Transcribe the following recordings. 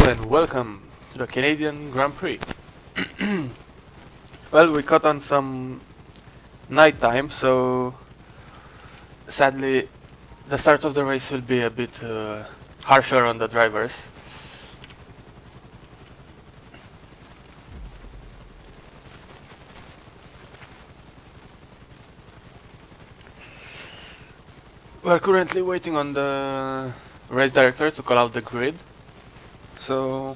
and welcome to the Canadian Grand Prix. Well, we caught on some night time, so sadly the start of the race will be a bit harsher on the drivers. We are currently waiting on the race director to call out the grid, so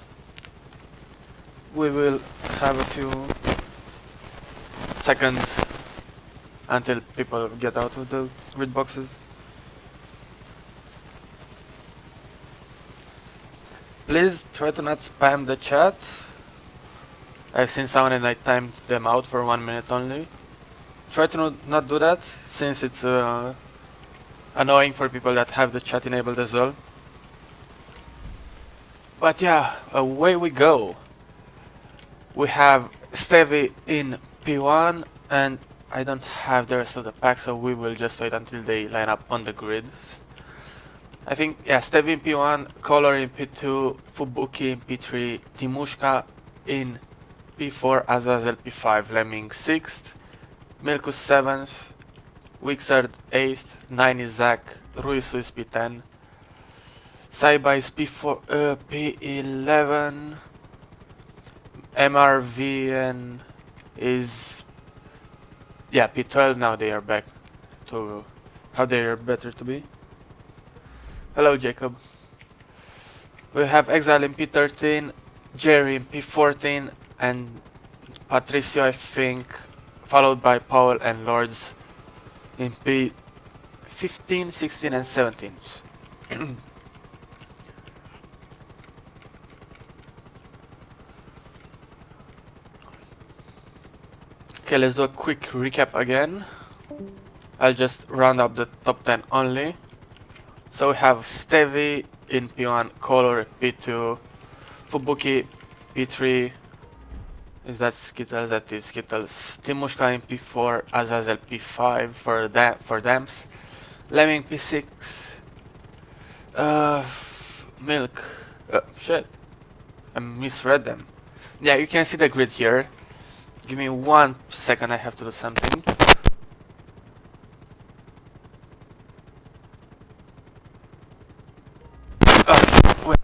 we will have a few seconds until people get out of the grid boxes. Please try to not spam the chat. I've seen someone and I timed them out for 1 minute only. Try to not do that, since it's annoying for people that have the chat enabled as well. But yeah, away we go. We have Stevie in P1, and I don't have the rest of the pack, so we will just wait until they line up on the grid. I think, yeah, Stevie in P1, Color in P2, Fubuki in P3, Timushka in P4, Azazel P5, Lemming 6th, Milkus 7th, Wixard 8th, 9 is Zach, Ruizu is P10, Saiba is P4, P11, MRVN is, yeah, P12. Now they are back to how they are better to be. Hello Jacob. We have Exile in P13, Jerry in P14, and Patricio, I think, followed by Paul and Lords in P15, 16 and 17. Okay, let's do a quick recap again. I'll just round up the top 10 only. So we have Stevie in P1, Color P2, Fubuki P3, is that Skittles? That is Skittles. Timushka in P4, Azazel P5 for Damps, Lemming P6, Milk, shit, I misread them. Yeah, you can see the grid here. Give me 1 second, I have to do something. Wait.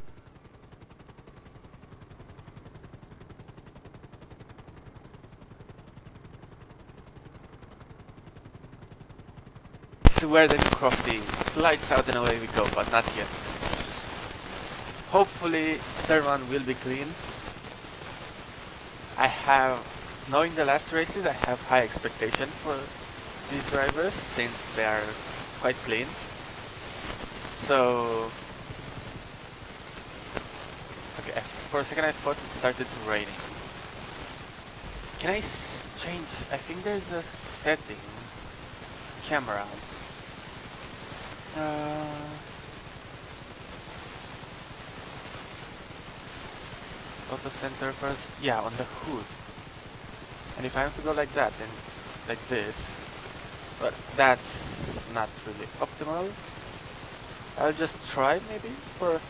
This is where the crafting slides out and away we go, but not yet. Hopefully turn 1 will be clean. Knowing the last races, I have high expectation for these drivers since they are quite clean. So, okay, for a second I thought it started raining. Can I change? I think there's a setting. Camera. Auto center first. Yeah, on the hood. And if I have to go like that, then like this, but that's not really optimal. I'll just try maybe for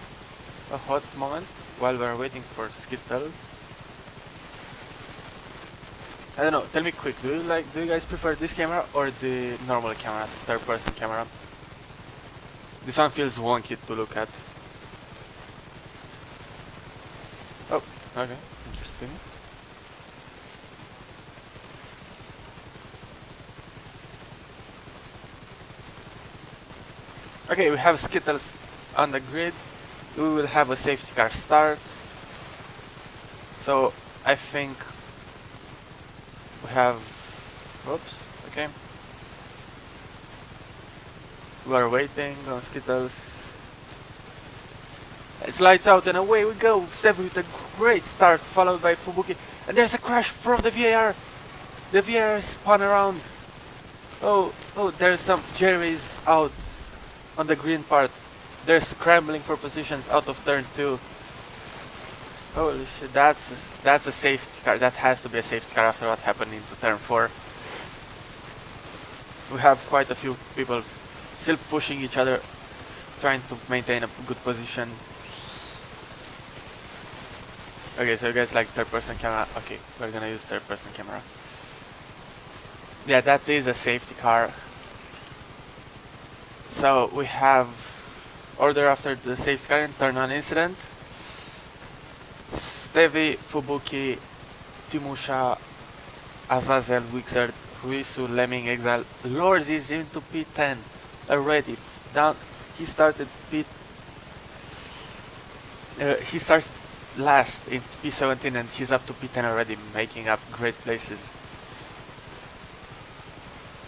a hot moment while we're waiting for Skittles. I don't know, tell me quick, do you guys prefer this camera or the normal camera, third person camera? This one feels wonky to look at. Oh, okay, interesting. Okay, we have Skittles on the grid. We will have a safety car start. So I think we have, oops, okay. We are waiting on Skittles. It slides out and away we go. Stevie with a great start, followed by Fubuki. And there's a crash from the VAR. The VAR spun around. Oh, there's some Jerry's out on the green part. They're scrambling for positions out of turn 2. Holy shit, that's a safety car. That has to be a safety car after what happened into turn 4. We have quite a few people still pushing each other, trying to maintain a good position. Okay, so you guys like third person camera? Okay, we're gonna use third person camera. Yeah, that is a safety car. So we have order after the safety car and turn on incident. Stevie, Fubuki, Timusha, Azazel, Wixert, Ruizu, Lemming, Exile. Lord is into P10 already. Down, he started he starts last in P17 and he's up to P10 already, making up great places.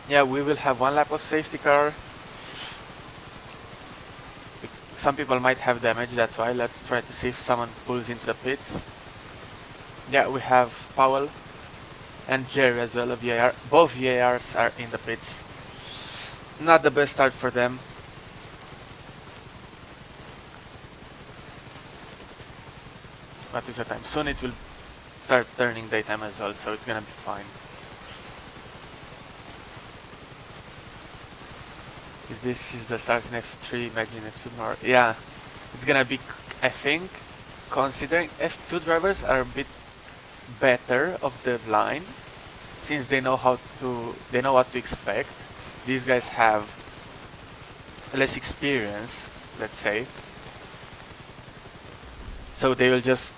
Yeah, we will have one lap of safety car. Some people might have damage, that's why. Let's try to see if someone pulls into the pits. Yeah, we have Powell and Jerry as well, a VAR. Both VARs are in the pits. Not the best start for them. What is the time? Soon it will start turning daytime as well, so it's gonna be fine. If this is the start in F3, imagine F2 more. Yeah, it's gonna be, I think, considering F2 drivers are a bit better of the line, since they know what to expect. These guys have less experience, let's say, so they will just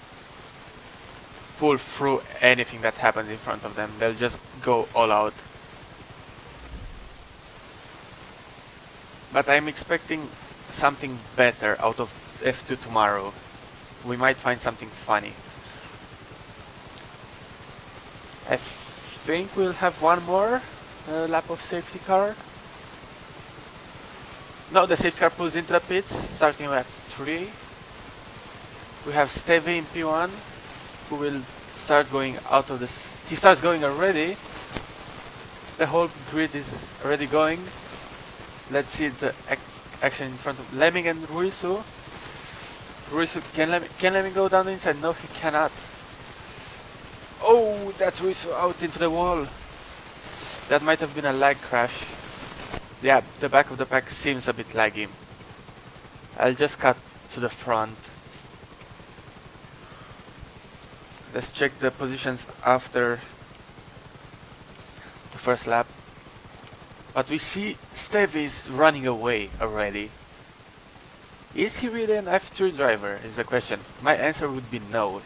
pull through anything that happens in front of them. They'll just go all out. But I'm expecting something better out of F2 tomorrow. We might find something funny. I think we'll have one more lap of safety car. No, the safety car pulls into the pits, starting at 3. We have Stevie in P1, who will start going out of this. He starts going already. The whole grid is already going. Let's see the action in front of Lemming and Ruizu. Ruizu, can Lemming go down the inside? No, he cannot. Oh, that's Ruizu out into the wall. That might have been a lag crash. Yeah, the back of the pack seems a bit laggy. I'll just cut to the front. Let's check the positions after the first lap. But we see Stevie is running away already. Is he really an F3 driver, is the question. My answer would be no.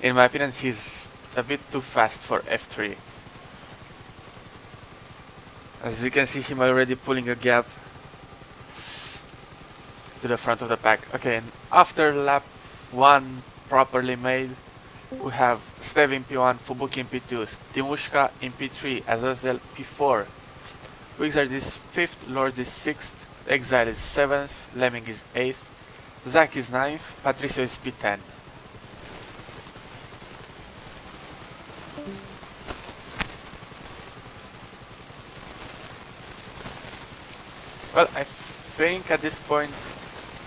In my opinion, he's a bit too fast for F3. As we can see him already pulling a gap to the front of the pack. Okay, and after lap 1 properly made, we have Stevie in P1, Fubuki in P2, Timushka in P3, Azazel P4, Wixard is 5th, Lord is 6th, Exile is 7th, Lemming is 8th, Zach is 9th, Patricio is P10. Well, I think at this point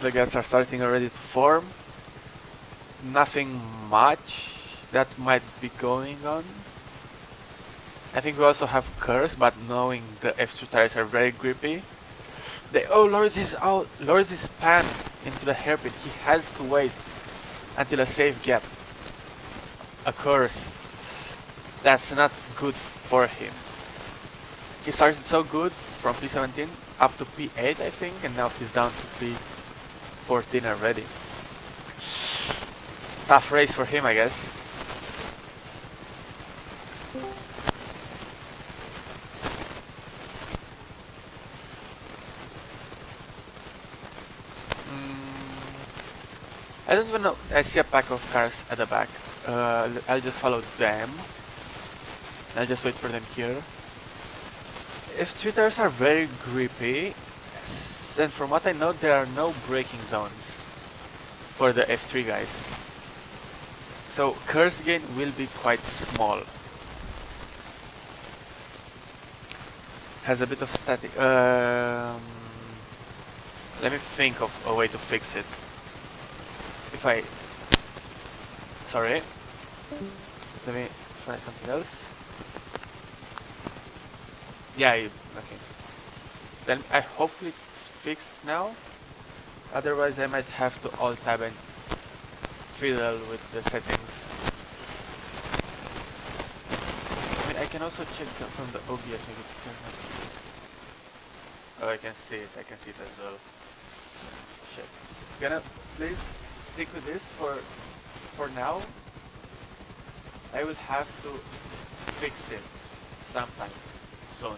the gaps are starting already to form. Nothing much that might be going on. I think we also have Curse, but knowing the F2 tires are very grippy. Oh, Lords is out. Lords is panned into the hairpin. He has to wait until a safe gap occurs. That's not good for him. He started so good from P17 up to P8, I think, and now he's down to P14 already. Tough race for him, I guess. I don't even know. I see a pack of cars at the back. I'll just follow them. I'll just wait for them here. F3 tires are very grippy, and from what I know, there are no braking zones for the F3 guys. So curse gain will be quite small. Has a bit of static. Let me think of a way to fix it. Sorry. Let me try something else. Yeah, okay. Then I hopefully it's fixed now. Otherwise I might have to alt tab and fiddle with the settings. I mean, I can also check from the OBS maybe to turn on. Oh, I can see it as well. Shit. It's gonna, please stick with this for now. I will have to fix it sometime soon,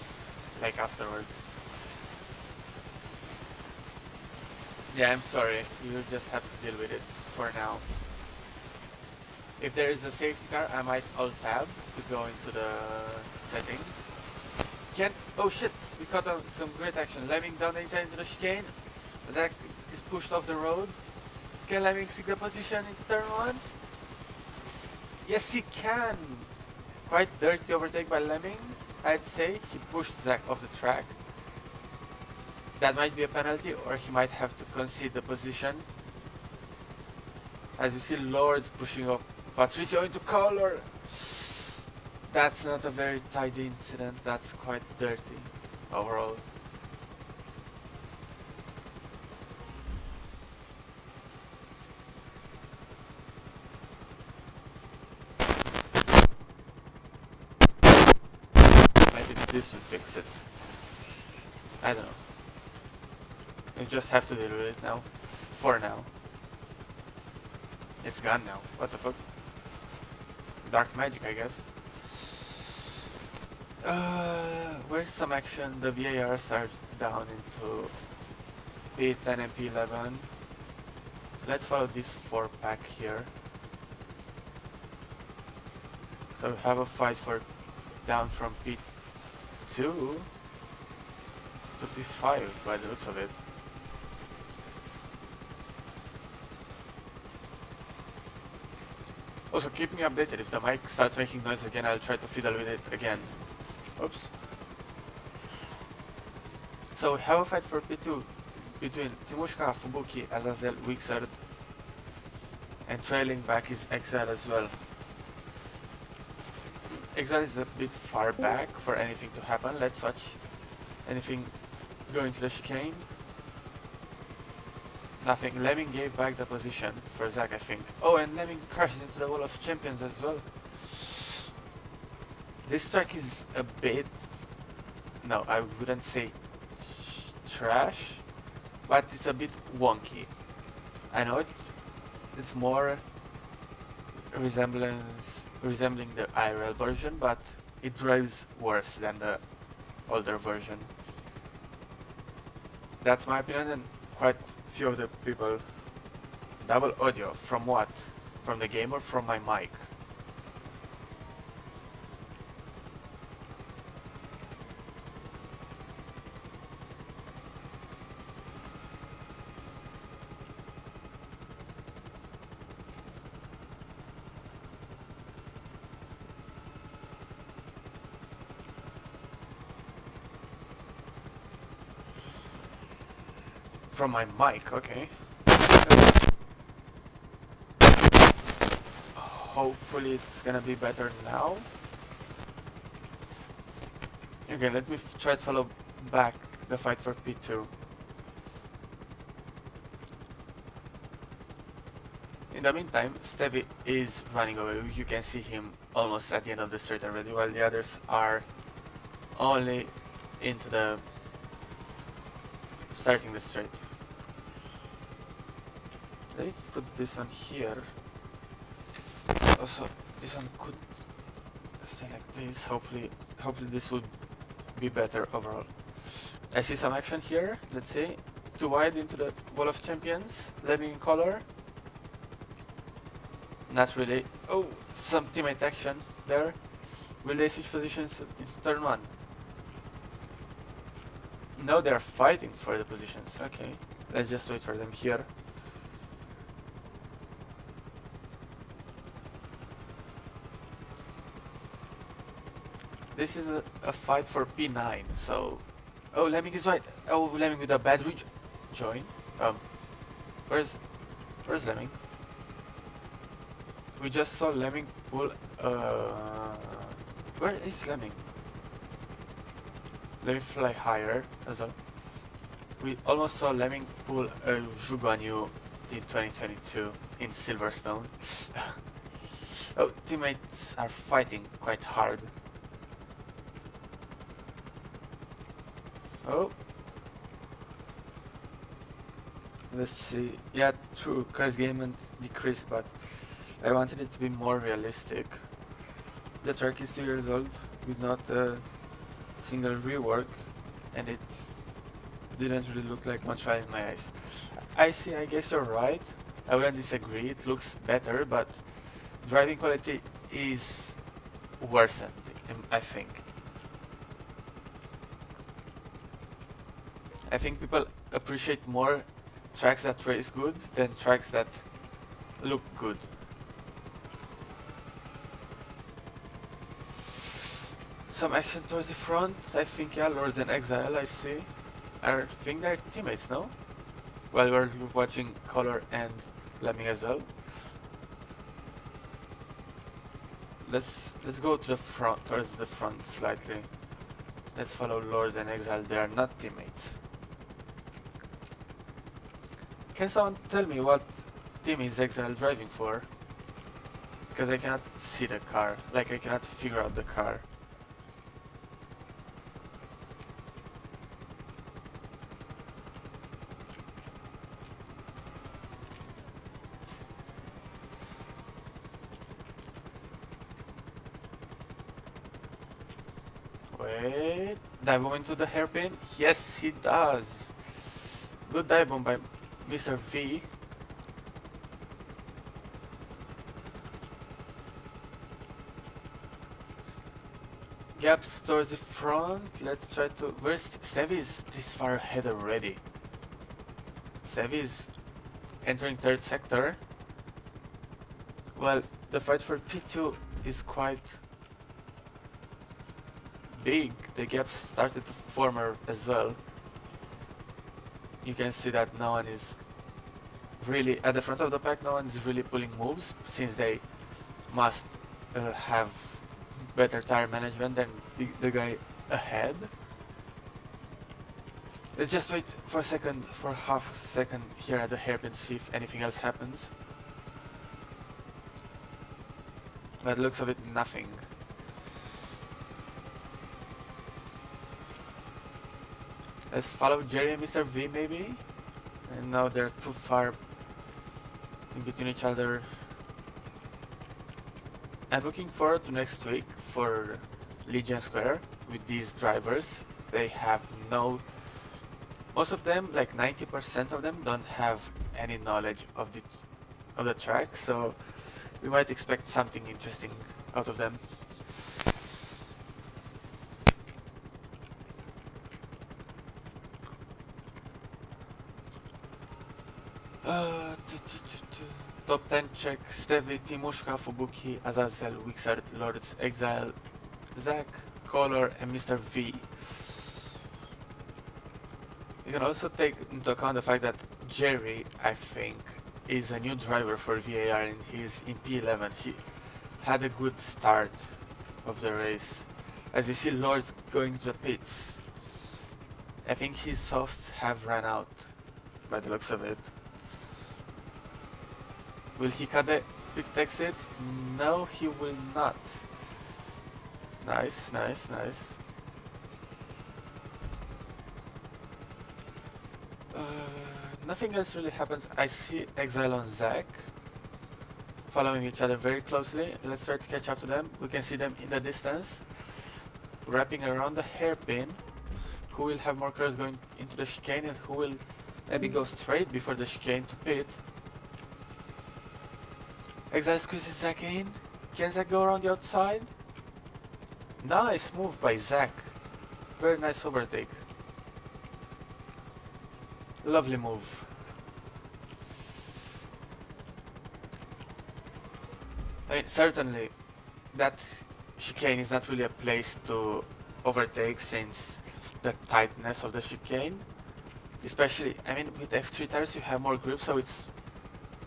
like afterwards. Yeah, I'm sorry, you just have to deal with it for now. If there is a safety car, I might alt-tab to go into the settings. Oh shit, we caught some great action. Lemming down the inside into the chicane. Zach is pushed off the road. Can Lemming seek the position into turn 1? Yes, he can! Quite dirty overtake by Lemming, I'd say. He pushed Zach off the track. That might be a penalty, or he might have to concede the position. As you see, Lord's pushing up Patricio into color. That's not a very tidy incident, that's quite dirty overall. Maybe this will fix it. I don't know. You just have to deal with it now. For now. It's gone now. What the fuck? Dark magic, I guess. Where's some action? The VARs are down into P10 and P11. Let's follow this 4-pack here. So we have a fight for down from P2 to P5 by the looks of it. Also, keep me updated. If the mic starts making noise again, I'll try to fiddle with it again. Oops. So we have a fight for P2 between Timushka, Fubuki, Azazel, Wixard, and trailing back is Exile as well. Exile is a bit far back for anything to happen. Let's watch anything going to the chicane. Nothing. Lemming gave back the position for Zach, I think. Oh, and Lemming crashed into the wall of champions as well. This track is a bit... No, I wouldn't say trash, but it's a bit wonky. I know it's more resembling the IRL version, but it drives worse than the older version. That's my opinion, and quite few of the people. Double audio from what? From the game or from my mic? From my mic, okay. Hopefully it's gonna be better now. Okay, let me try to follow back the fight for P2. In the meantime, Stevie is running away. You can see him almost at the end of the straight already, while the others are only into the starting the straight. Let me put this one here. Also, this one could stay like this. Hopefully this would be better overall. I see some action here. Let's see. Too wide into the wall of champions. Lemming in color. Not really. Oh, some teammate action there. Will they switch positions into turn 1? No, they're fighting for the positions. Okay, let's just wait for them here. This is a fight for P9, so... Oh, Lemming is right. Oh, Lemming with a bad join. Where's Lemming? We just saw Lemming pull... Where is Lemming? Let me fly higher as well. We almost saw Lemming pull a Zhuguanyu in 2022 in Silverstone. Oh, teammates are fighting quite hard. Oh. Let's see. Yeah, true, Cars Game decreased, but I wanted it to be more realistic. The track is 2 years old with not a single rework, and it didn't really look like much fun in my eyes. I see, I guess you're right. I wouldn't disagree, it looks better, but driving quality is worsened, I think. I think people appreciate more tracks that race good than tracks that look good. Some action towards the front. I think, yeah, Lords and Exile, I see. I think they're teammates, no? While we're watching Color and Lemming as well. Let's go to the front, towards the front slightly. Let's follow Lords and Exile. They are not teammates. Can someone tell me what team is Exile driving for? Because I cannot see the car. Like, I cannot figure out the car. Wait, dive bomb into the hairpin? Yes, he does. Good dive bomb by Mr. V. Gaps towards the front. Let's try to. Where's Stevie? Is this far ahead already? Stevie is entering third sector. Well, the fight for P2 is quite big. The gaps started to form as well. You can see that no one is really at the front of the pack. No one is really pulling moves since they must have better tire management than the guy ahead. Let's just wait for a second, for half a second here at the hairpin to see if anything else happens. But looks of it, nothing. Let's follow Jerry and Mr. V maybe? And now they're too far in between each other. I'm looking forward to next week for Legion Square with these drivers. They have no... Most of them, like 90% of them, don't have any knowledge of the track, so we might expect something interesting out of them. Top 10 check: Stevie, Timushka, Fubuki, Azazel, Wixard, Lords, Exile, Zack, Color, and Mr. V. You can also take into account the fact that Jerry, I think, is a new driver for VAR and he's in P11. He had a good start of the race. As you see Lords going to the pits, I think his softs have run out by the looks of it. Will he cut the quick exit? No, he will not. Nice, nice, nice. Nothing else really happens. I see Exile on Zack following each other very closely. Let's try to catch up to them. We can see them in the distance, wrapping around the hairpin. Who will have more cars going into the chicane and who will maybe go straight before the chicane to pit? Exile squeezes Zack in. Can Zack go around the outside? Nice move by Zack. Very nice overtake. Lovely move. I mean, certainly that chicane is not really a place to overtake since the tightness of the chicane. Especially, I mean, with F3 tires you have more grip, so it's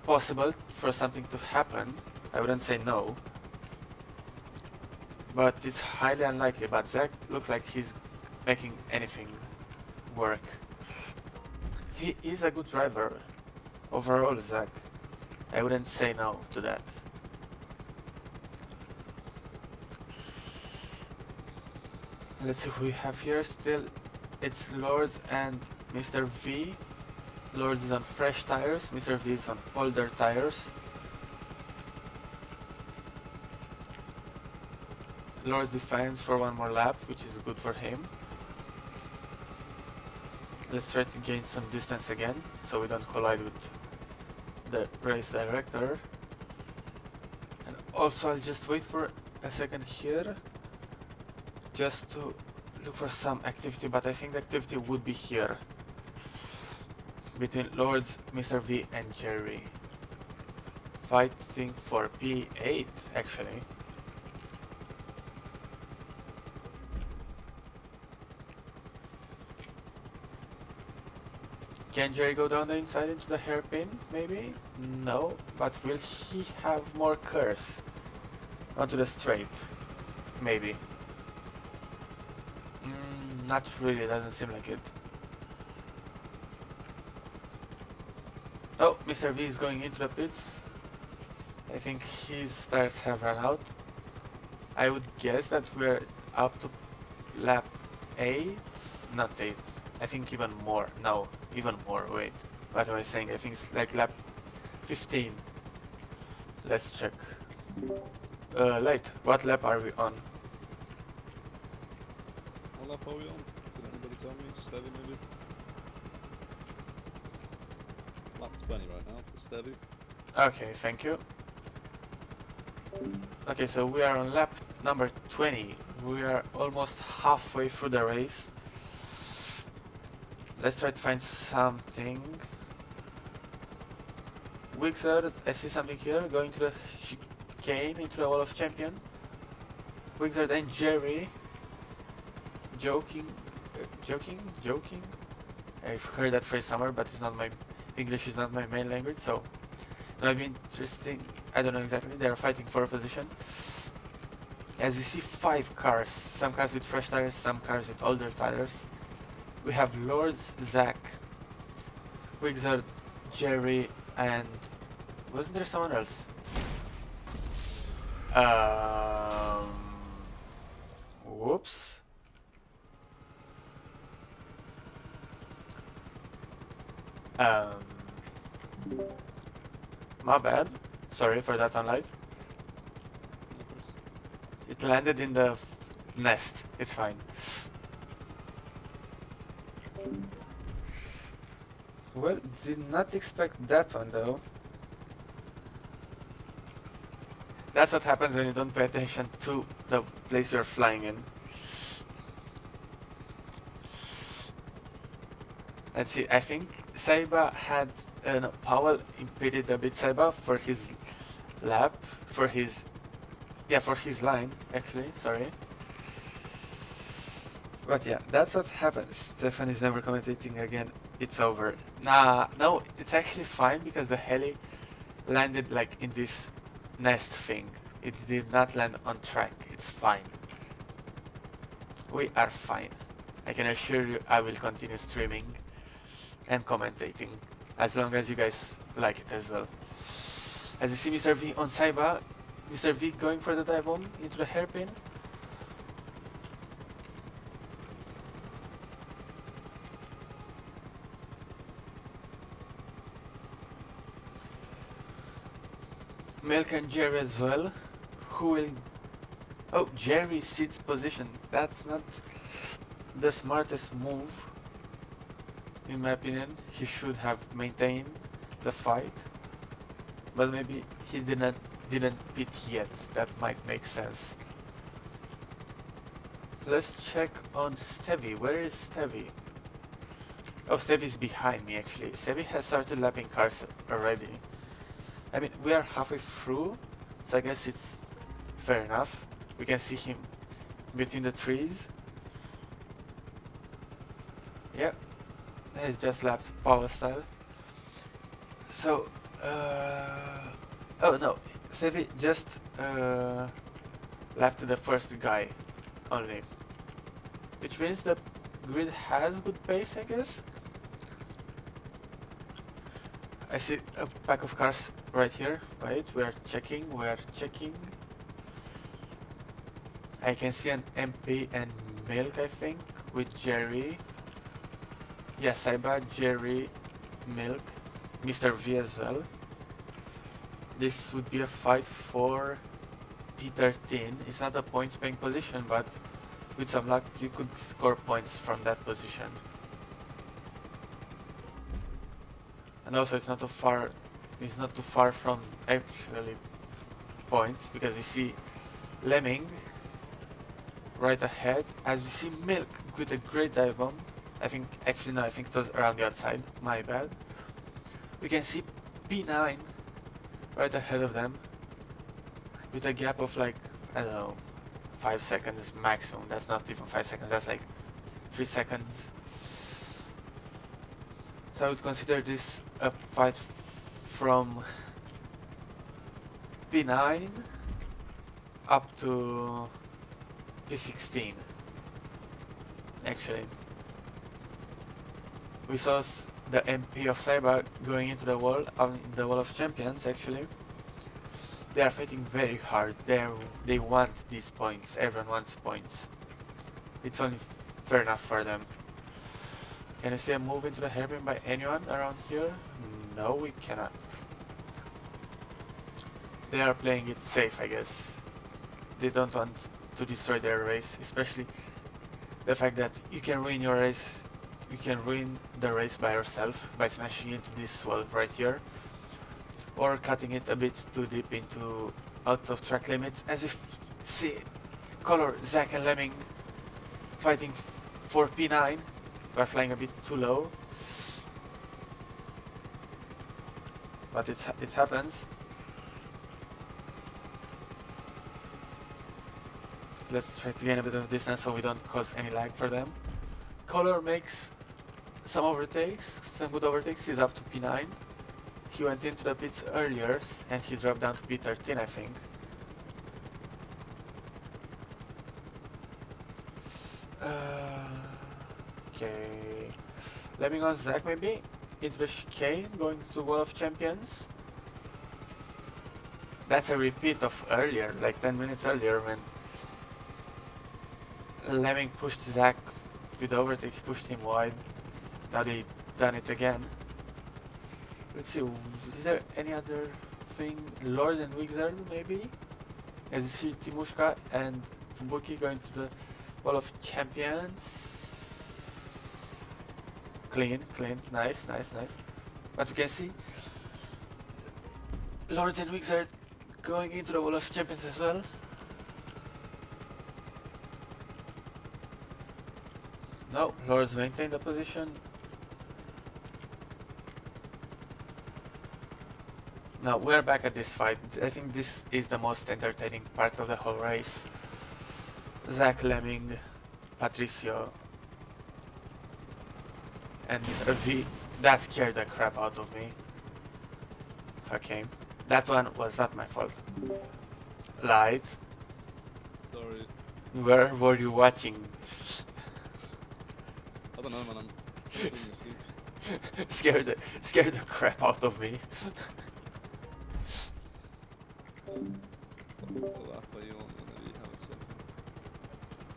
possible for something to happen. I wouldn't say no, but it's highly unlikely. But Zack looks like he's making anything work. He is a good driver. overall, Zach. I wouldn't say no to that. Let's see who we have here. Still, it's Lords and Mr. V. Lords is on fresh tires, Mr. V is on older tires. Lords defends for one more lap, which is good for him. Let's try to gain some distance again, so we don't collide with the race director. And also I'll just wait for a second here, just to look for some activity, but I think the activity would be here. Between Lords, Mr. V and Jerry. Fighting for P8, actually. Can Jerry go down the inside into the hairpin, maybe? No, but will he have more curse onto the straight? Maybe. Not really, doesn't seem like it. Oh, Mr. V is going into the pits. I think his tires have run out. I would guess that we're up to lap 8? Not 8. I think even more. No, even more. Wait. What am I saying? I think it's like lap 15. Let's check. Light, what lap are we on? What lap are we on? Can anybody tell me? Steady maybe? Lap 20 right now for steady. Okay, thank you. Okay, so we are on lap number 20. We are almost halfway through the race. Let's try to find something. Wixard, I see something here, going to the chicane, into the wall of champion. Wixard and Jerry joking. I've heard that phrase somewhere, but it's not my English is not my main language, so it might be interesting. I don't know exactly. They are fighting for a position. As we see 5 cars, some cars with fresh tires, some cars with older tires. We have Lords, Zach, Wixard, Jerry, and wasn't there someone else? Whoops. My bad. Sorry for that on light. It landed in the nest. It's fine. Well, did not expect that one though. That's what happens when you don't pay attention to the place you're flying in. Let's see, I think Saiba had Powell impeded a bit Saiba for his lap, for his line actually, sorry. But yeah, that's what happens. Stefan is never commentating again. It's over. No, it's actually fine because the heli landed like in this nest thing. It did not land on track. It's fine. We are fine. I can assure you I will continue streaming and commentating as long as you guys like it as well. As you see Mr. V on Saiba, Mr. V going for the dive bomb into the hairpin. Milk and Jerry as well. Who will... Oh, Jerry sits position. That's not the smartest move. In my opinion, he should have maintained the fight. But maybe he didn't pit yet. That might make sense. Let's check on Stevie. Where is Stevie? Oh, Stevie's behind me actually. Stevie has started lapping cars already. I mean, we are halfway through, so I guess it's fair enough. We can see him between the trees. Yeah, he just lapped power style. So, oh no, Sevi just lapped the first guy only, which means the grid has good pace, I guess. I see a pack of cars right here. Wait, we are checking. I can see an MP and Milk, I think, with Jerry. Yes, Saiba, Jerry, Milk, Mr. V as well. This would be a fight for P13. It's not a points paying position, but with some luck you could score points from that position. And also it's not too far from actually points, because we see Lemming right ahead, as we see Milk with a great dive bomb. I think it was around the outside, my bad. We can see P9 right ahead of them with a gap of like, I don't know, 5 seconds maximum. That's not even 5 seconds, that's like 3 seconds. So I would consider this a fight from P9 up to P16. Actually, we saw the MP of Saiba going into the wall of champions. Actually, they are fighting very hard. They want these points. Everyone wants points. It's only fair enough for them. Can I see a move into the hairpin by anyone around here? No, we cannot. They are playing it safe, I guess. They don't want to destroy their race, especially the fact that you can ruin your race. You can ruin the race by yourself by smashing into this wall right here, or cutting it a bit too deep into out of track limits. As we see Color, Zach and Lemming fighting for P9. We're flying a bit too low, but it happens. Let's try to gain a bit of distance so we don't cause any lag for them. Color makes some overtakes, some good overtakes. He's up to P9. He went into the pits earlier and he dropped down to P13, I think. Okay. Lemming on Zach maybe into the chicane, going to Wall of Champions. That's a repeat of earlier, like 10 minutes earlier, when Lemming pushed Zach with overtake, he pushed him wide. Now they done it again. Let's see, is there any other thing? Lord and Wixer maybe? As you see Timushka and Fubuki going to the Wall of Champions. Clean, nice. But you can see Lords and Wixer going into the Wall of Champions as well. No, Lords maintain the position. Now we're back at this fight. I think this is the most entertaining part of the whole race. Zach, Lemming, Patricio, and Mr. V. That scared the crap out of me. Okay, that one was not my fault. Lied. Sorry. Where were you watching? I don't know, man. I'm falling asleep. scared the crap out of me. What lap are you on whenever you have it set?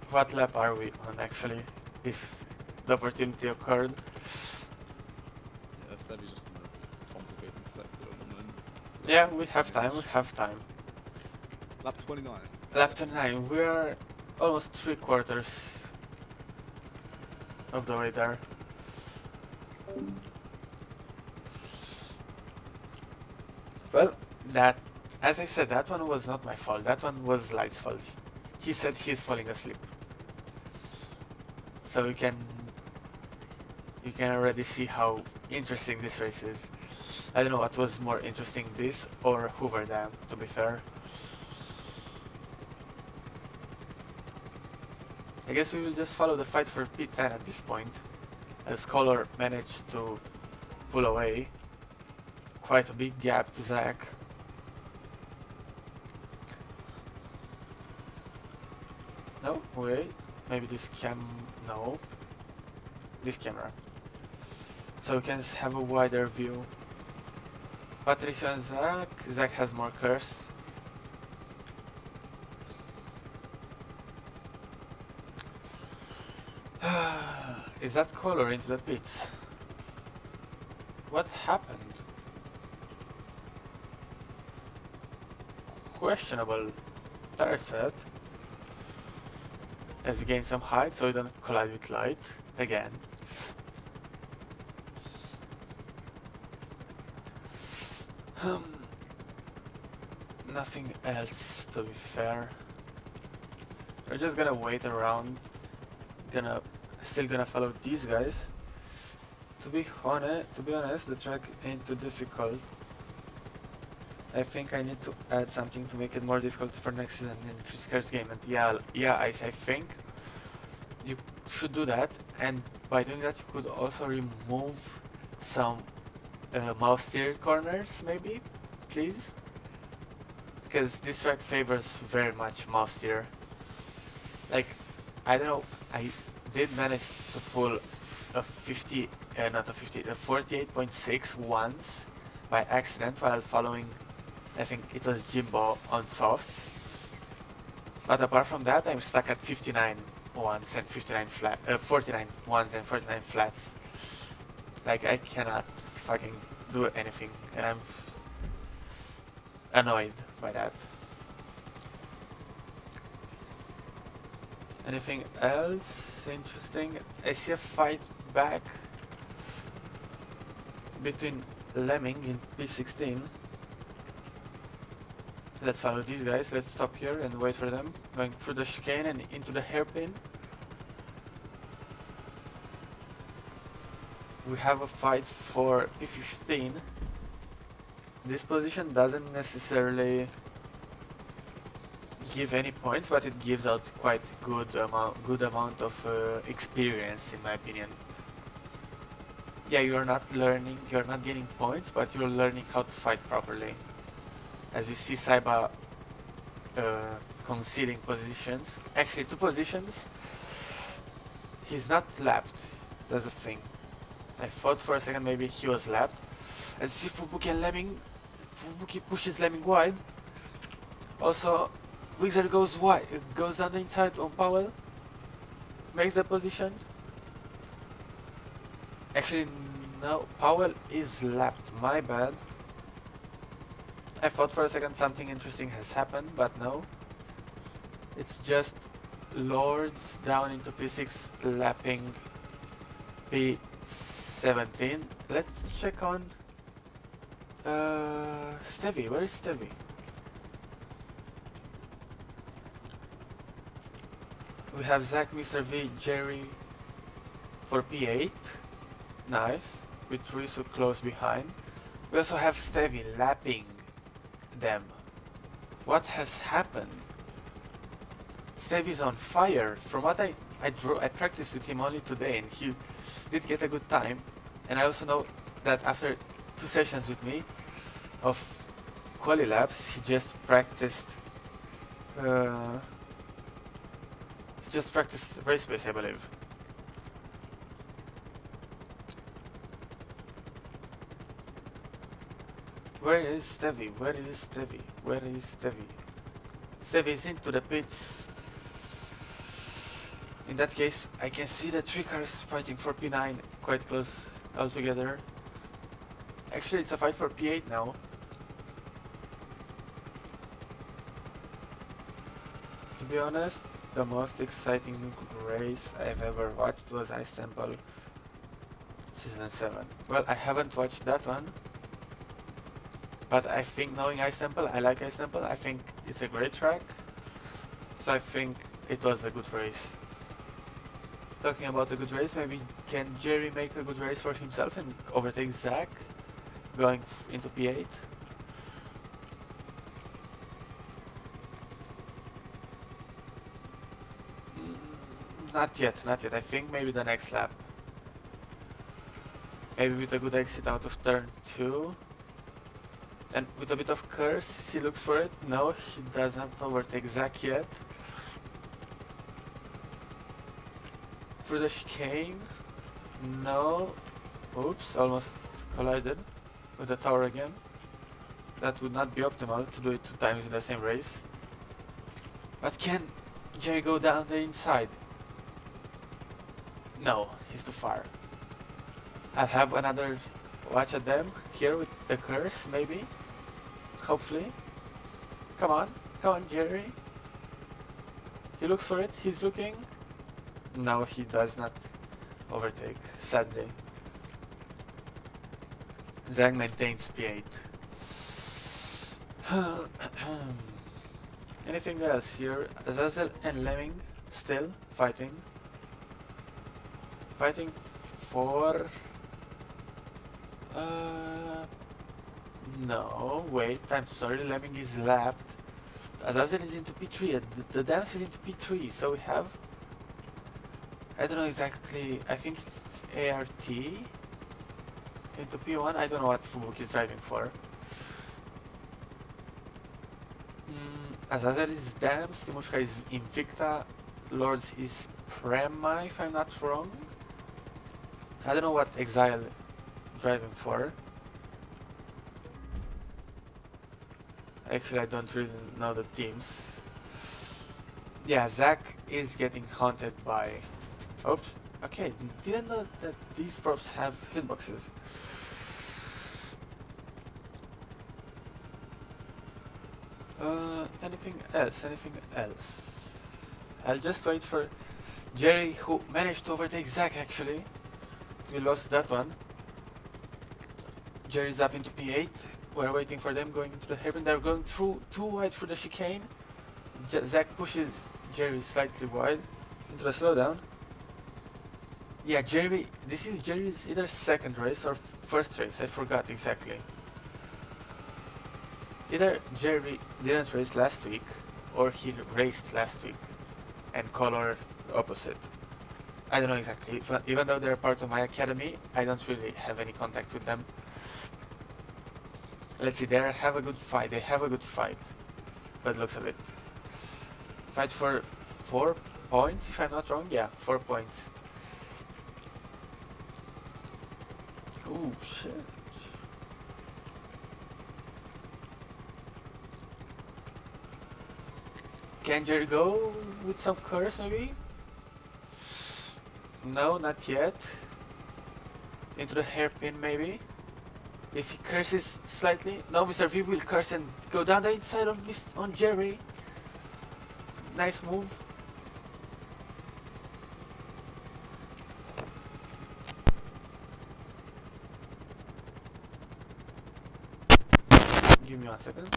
What lap are we on actually, if the opportunity occurred? Yeah, that's definitely just in a complicated sector at the moment. Yeah, we have time. Lap 29. Lap 29, we are almost 3/4 of the way there. Well, as I said, that one was not my fault. That one was Light's fault. He said he's falling asleep. So you can already see how interesting this race is. I don't know what was more interesting, this or Hoover Dam, to be fair. I guess we will just follow the fight for P10 at this point, as Color managed to pull away quite a big gap to Zach. No, wait, maybe this no, this camera. So you can have a wider view. Patricia and Zach. Zach has more curse. Is that color into the pits? What happened? Questionable tire set. As we gain some height so we don't collide with light again. Nothing else, to be fair. We're just gonna wait around. Still gonna follow these guys. To be honest, the track ain't too difficult. I think I need to add something to make it more difficult for next season in Chris Kerr's game. And yeah, I think you should do that. And by doing that, you could also remove some mouse steer corners, maybe, please, because this track favors very much mouse steer. Like, I don't know, I did manage to pull a 48.6 once by accident while following, I think it was Jimbo on softs. But apart from that, I'm stuck at 59 ones and 49 ones and 49 flats. Like, I cannot fucking do anything, and I'm annoyed by that. Anything else interesting? I see a fight back between Lemming in P16. Let's follow these guys. Let's stop here and wait for them. Going through the chicane and into the hairpin. We have a fight for P15. This position doesn't necessarily give any points, but it gives out quite good amount of experience, in my opinion. Yeah, you're not getting points, but you're learning how to fight properly. As we see Saiba conceding positions, actually 2 positions. He's not lapped, that's the thing. I thought for a second maybe he was lapped. As you see Fubuki and Lemming, Fubuki pushes Lemming wide. Also, Wizard goes wide, goes down the inside on Powell, makes the position. Actually, no, Powell is lapped, my bad. I thought for a second something interesting has happened, but no. It's just Lords down into P6, lapping P17. Let's check on Stevie. Where is Stevie? We have Zach, Mr. V, Jerry for P8. Nice. With Risu close behind. We also have Stevie lapping them. What has happened? Stevie's on fire. From what I practiced with him only today, and he did get a good time. And I also know that after 2 sessions with me of quali laps, he just practiced race pace, I believe. Where is Stevie? Where is Stevie? Where is Stevie? Stevie is into the pits. In that case, I can see the 3 cars fighting for P9 quite close altogether. Actually, it's a fight for P8 now. To be honest, the most exciting race I've ever watched was Ice Temple Season 7. Well, I haven't watched that one, but I think, knowing Ice Temple, I like Ice Temple. I think it's a great track, so I think it was a good race. Talking about a good race, maybe can Jerry make a good race for himself and overtake Zach going into P8? Not yet, not yet. I think maybe the next lap. Maybe with a good exit out of turn 2. And with a bit of curse, he looks for it. No, he does not overtake Zach yet. Through the chicane. No. Oops, almost collided with the tower again. That would not be optimal to do it 2 times in the same race. But can Jerry go down the inside? No, he's too far. I'll have another watch at them here with the curse, maybe. Hopefully. Come on, Jerry. He looks for it. He's looking. No, he does not overtake, sadly. Zach maintains P8. Anything else here? Azazel and Lemming still fighting. Fighting for... no, wait, I'm sorry, Lemming is lapped. Azazel is into P3, and the dance is into P3, so we have... I don't know exactly, I think it's ART into P1, I don't know what Fubuk is driving for. Azazel is Dams, Timushka is Invicta, Lords is Prema, if I'm not wrong. I don't know what Exile driving for. Actually, I don't really know the teams. Yeah, Zach is getting haunted by... Oops. Okay, didn't know that these props have hitboxes. Anything else? Anything else? I'll just wait for Jerry, who managed to overtake Zach actually. We lost that one. Jerry's up into P8. We're waiting for them going into the hairpin. They're going through too wide for the chicane. Zach pushes Jerry slightly wide into the slowdown. Yeah, Jerry, this is Jerry's either second race or first race, I forgot exactly. Either Jerry didn't race last week, or he raced last week, and color opposite. I don't know exactly, even though they're part of my academy, I don't really have any contact with them. Let's see, they have a good fight, but looks of it. Fight for 4 points, if I'm not wrong, yeah, 4 points. Ooh, shit. Can Jerry go with some curse, maybe? No, not yet. Into the hairpin, maybe? If he curses slightly... No, Mr. V will curse and go down the inside on Jerry. Nice move. Give me 1 second.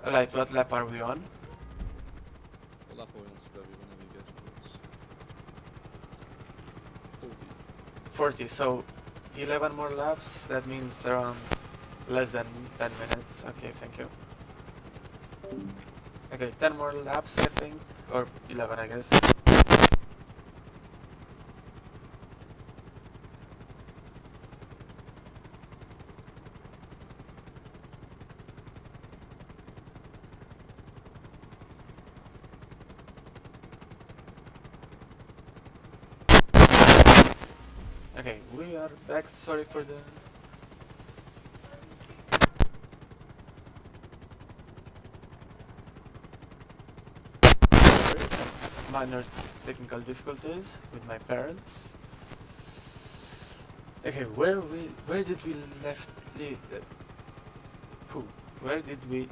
Right, what lap are we on? What lap are we on, Stevie, whenever you get your votes? 40. 40, so 11 more laps, that means around less than 10 minutes. Okay, thank you. Okay, 10 more laps I think, or 11 I guess. Okay, we are back, sorry for the... Some minor technical difficulties with my parents. Okay, where did we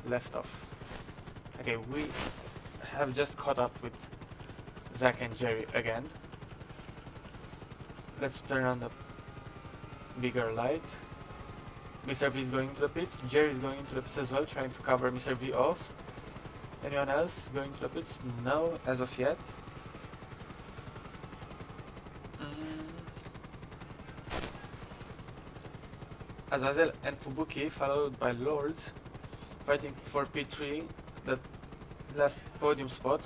left off? Okay, we have just caught up with Zach and Jerry again. Let's turn on the bigger light. Mr. V is going to the pits. Jerry is going into the pits as well, trying to cover Mr. V off. Anyone else going to the pits? No, as of yet. Azazel and Fubuki, followed by Lords, fighting for P3, the last podium spot.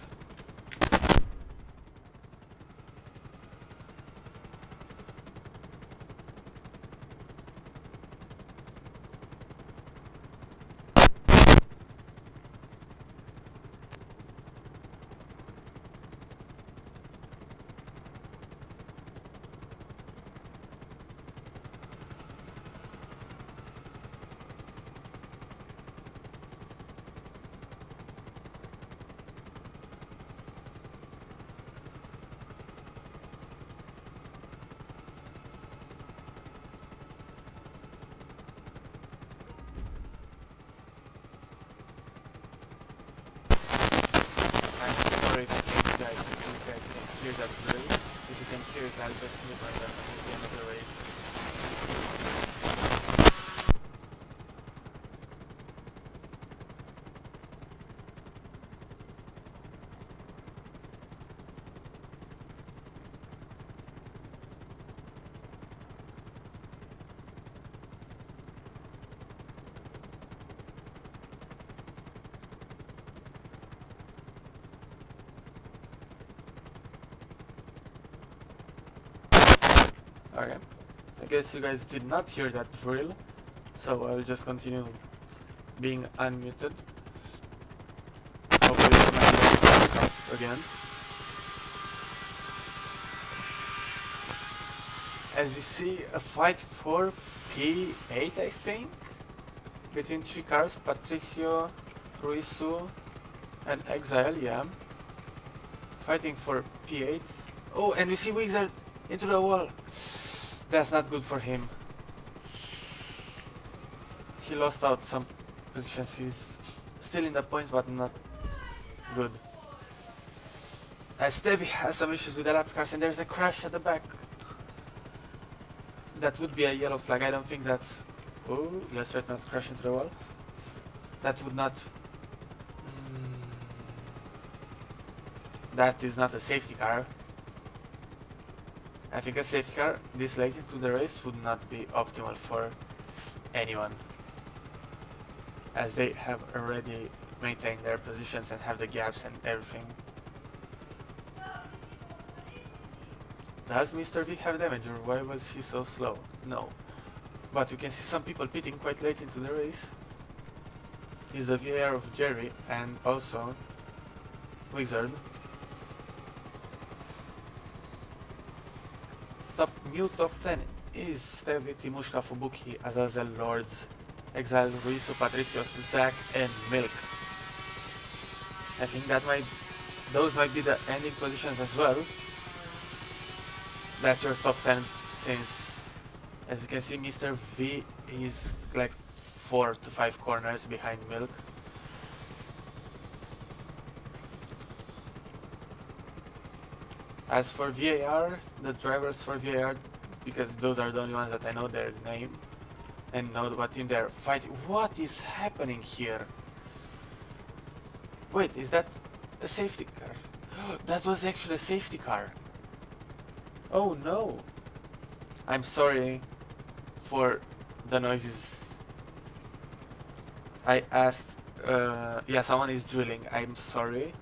I'm sorry if you guys can hear that drill. If you can hear it, I'll just mute myself until the end of the race. Okay, I guess you guys did not hear that drill, so I'll just continue being unmuted. Hopefully it's not again. As we see a fight for P8, I think, between three cars, Patricio, Ruizu, and Exile, yeah. Fighting for P8. Oh, and we see Wizard into the wall. That's not good for him. He lost out some positions. He's still in the points, but not good. Stevie has some issues with the lap cars, and there's a crash at the back. That would be a yellow flag. I don't think that's... Oh, let's try to not crash into the wall. That would not... That is not a safety car. I think a safety car this late into the race would not be optimal for anyone, as they have already maintained their positions and have the gaps and everything. Does Mr. V have damage, or why was he so slow? No. But you can see some people pitting quite late into the race. Is the VAR of Jerry and also Wizard. New top 10 is Stevie, Timushka, Fubuki, Azazel, Lords, Exile, Ruizu, Patricios, Zack, and Milk. I think those might be the ending positions as well. That's your top 10, since, as you can see, Mr. V is like 4 to 5 corners behind Milk. As for VAR, the drivers for VAR, because those are the only ones that I know their name and know what team they're fighting. What is happening here? Wait, is that a safety car? That was actually a safety car. Oh no. I'm sorry for the noises. I asked, yeah, someone is drilling. I'm sorry.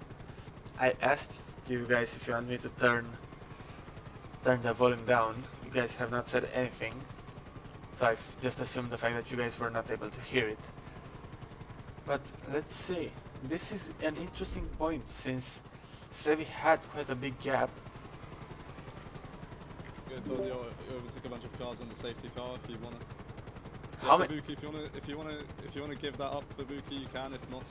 I asked you guys if you want me to turn the volume down. You guys have not said anything, so I've just assumed the fact that you guys were not able to hear it. But let's see. This is an interesting point, since Sevi had quite a big gap. I told you overtook a bunch of cars on the safety car. If you wanna, How many? Fubuki, if you wanna give that up for Fubuki, you can. If not,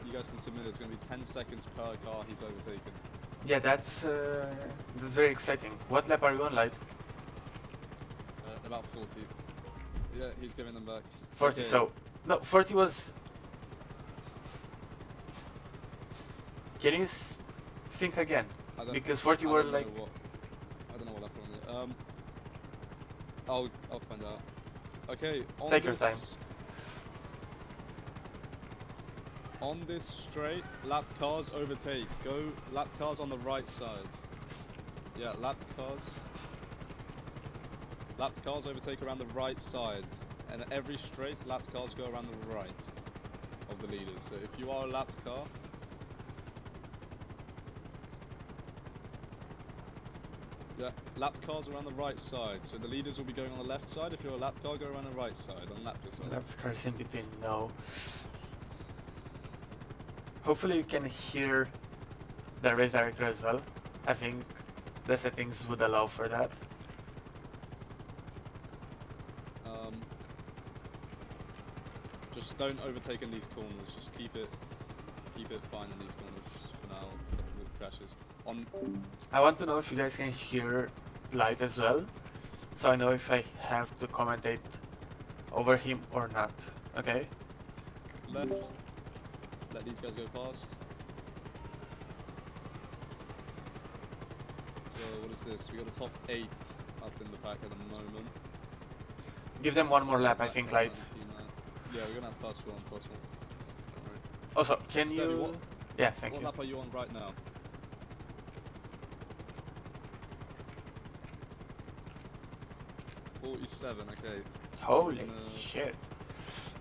you guys can submit. It's gonna be 10 seconds per car he's overtaken. Yeah, that's very exciting. What lap are you on, Light? About 40. Yeah, he's giving them back. 40. Okay. So no, 40 was. Can you think again? Because 40 were like. I don't know what happened on it. I'll find out. Okay. Take your time. On this straight, lapped cars overtake. Go lapped cars on the right side. Yeah, lapped cars. Lapped cars overtake around the right side. and every straight, lapped cars go around the right of the leaders. So if you are a lapped car, yeah, lapped cars around the right side. So the leaders will be going on the left side. If you're a lapped car, go around the right side, on lap yourself. Laps cars in between, no. Hopefully you can hear the race director as well. I think the settings would allow for that. Just don't overtake in these corners. Just keep it fine in these corners for now with crashes. I want to know if you guys can hear Light as well, so I know if I have to commentate over him or not. Okay? Left. Let these guys go past. So what is this? We got a top 8 up in the pack at the moment. Give them one more lap, I think, Light. Yeah, we're gonna have +1. Alright. Also, can Steady, you... Yeah, thank What you. lap are you on right now? .47, okay. Holy shit.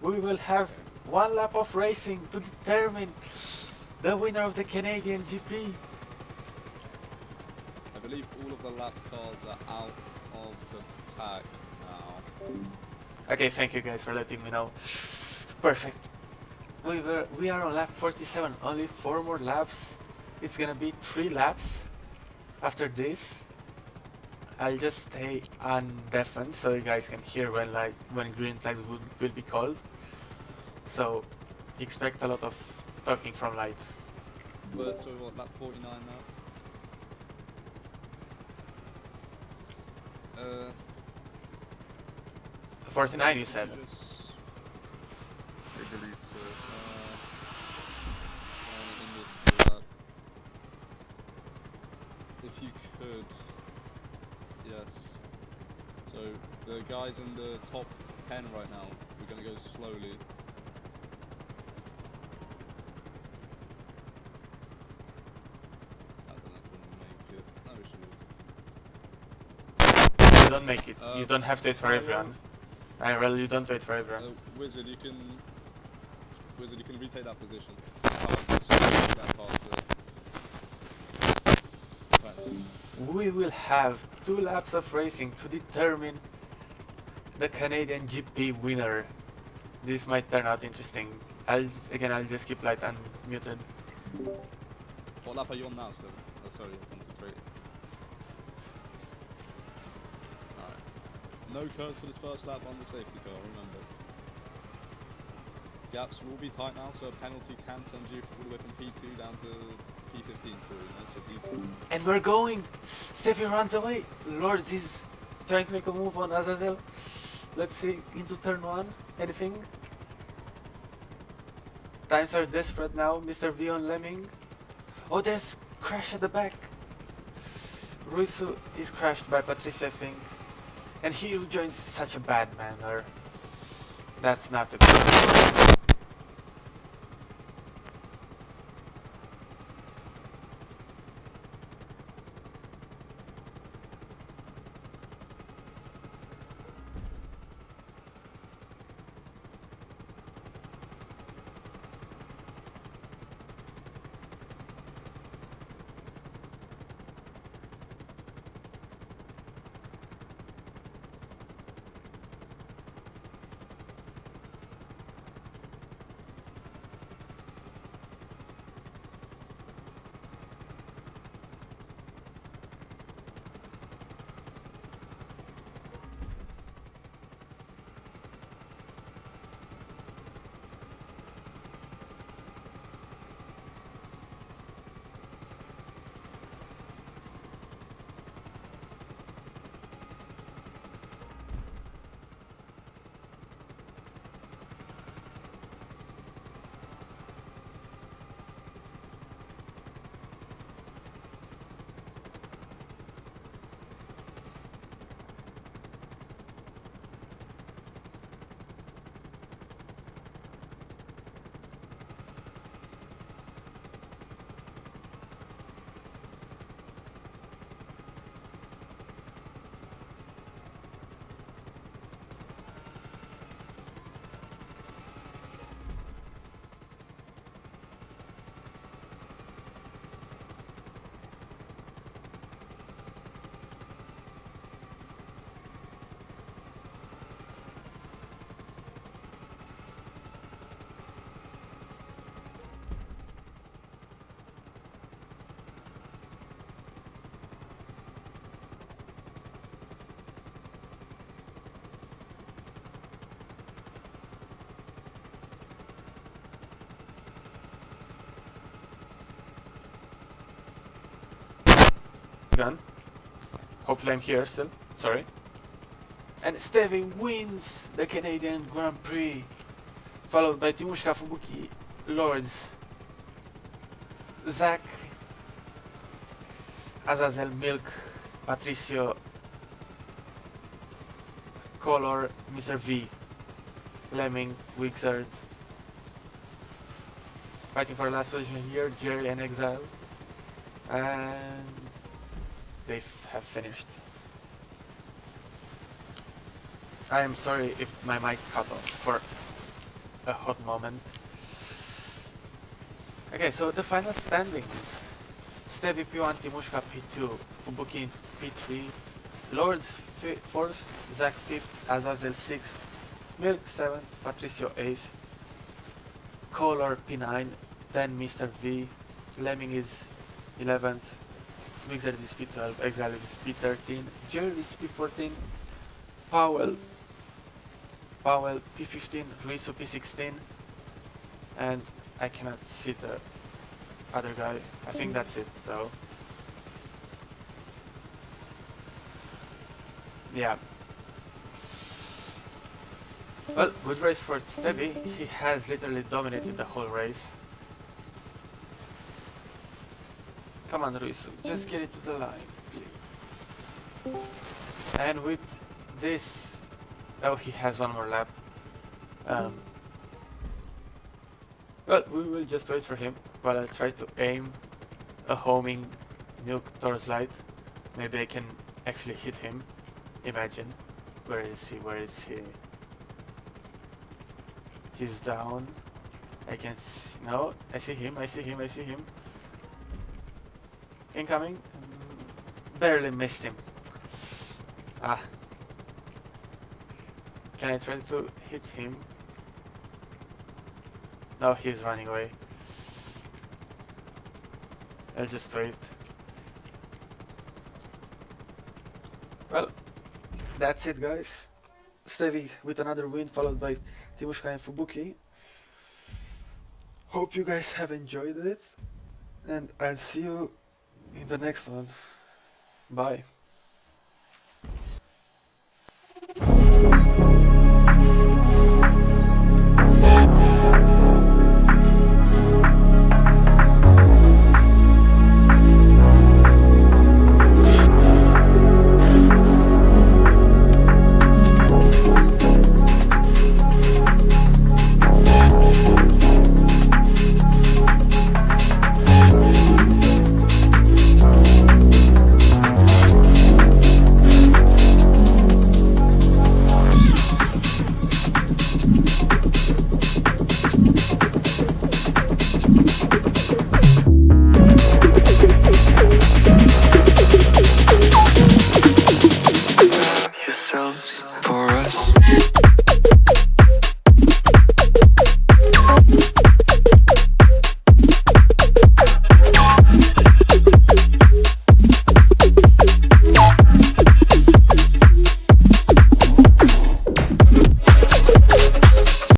We will have one lap of racing to determine the winner of the Canadian GP. I believe all of the lapped cars are out of the pack now. Okay, thank you guys for letting me know. Perfect. We are on lap 47, only 4 more laps. It's gonna be 3 laps after this. I'll just stay on defense so you guys can hear when green flags will be called. So expect a lot of talking from Light. But so what, lap 49 now? 49 you said. I believe so. In this lap. If you could, yes. So the guys in the top 10 right now, we're going to go slowly. I don't know if we're going to make it. No, we should. You don't make it. You don't have to wait for everyone. You don't wait for everyone. Wizard, you can retake that position. That right. We will have 2 laps of racing to determine the Canadian GP winner. This might turn out interesting. I'll just keep Light unmuted. What lap are you on now, Steven? Oh, sorry, concentrate. Alright. No curves for this first lap on the safety car, remember. Gaps will be tight now, so a penalty can send you all the way from P2 down to P15 for you, so And we're going! Steffi runs away! Lords is trying to make a move on Azazel. Let's see, into turn 1, anything? Times are desperate now, Mr. V on Lemming. Oh, there's crash at the back! Ruizu is crashed by Patricia, I think. And he rejoins such a bad manner. That's not a good. gun. Hopefully I'm here still. Sorry. And Stevie wins the Canadian Grand Prix, followed by Timushka, Fubuki, Lords, Zach, Azazel, Milk, Patricio, Color, Mr. V, Lemming, Wixard. Fighting for last position here, Jerry and Exile. And they have finished. I am sorry if my mic cut off for a hot moment. Okay, so the final standings. Stevie P1, Timushka P2, Fubuki P3, Lords 4th, Zach 5th, Azazel 6th, Milk 7th, Patricio 8th, Color P9, then Mr. V, Lemming is 11th, Mixer is P12, Exile is P13, Jerry is P14, Powell P15, Ruizu P16, and I cannot see the other guy. I think that's it though. Yeah. Well, good race for Stevie. He has literally dominated the whole race. Come on, Ruizu, just get it to the line, please. And with this... Oh, he has one more lap. Well, we will just wait for him while I try to aim a homing nuke towards light. Maybe I can actually hit him. Imagine. Where is he? Where is he? He's down. I can see... No, I see him, I see him, I see him. Incoming. Barely missed him. Ah. Can I try to hit him? No, he's running away. I'll just wait. Well, that's it, guys. Stevie with another win, followed by Timushka and Fubuki. Hope you guys have enjoyed it, and I'll see you in the next one. Bye. yourselves for us.